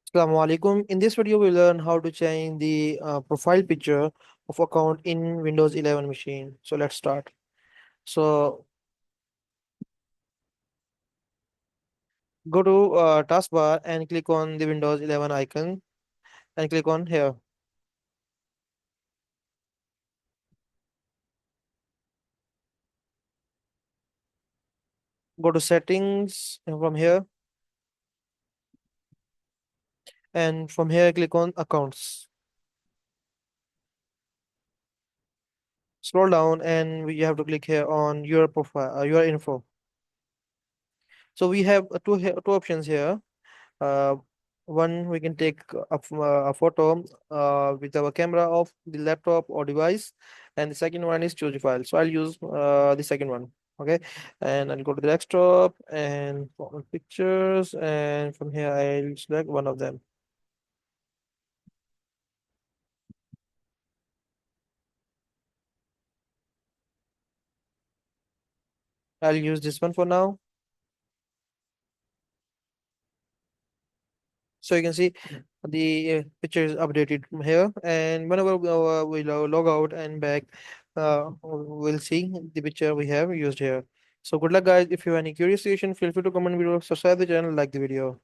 Assalamu alaikum. In this video, we learn how to change the profile picture of account in Windows 11 machine. So let's start. So go to taskbar and click on the Windows 11 icon and click on here. Go to settings and from here, and from here click on accounts. Scroll down and you have to click here on your profile, your info. So we have two options here. Uh, One, we can take a photo with our camera of the laptop or device, and the second one is choose a file. So I'll use the second one. Okay, and I'll go to the desktop and format pictures, and from here I'll select one of them. I'll use this one for now. So you can see the picture is updated from here, and whenever we log out and back, we'll see the picture we have used here. So good luck, guys. If you have any curious question, feel free to comment below, subscribe the channel, like the video.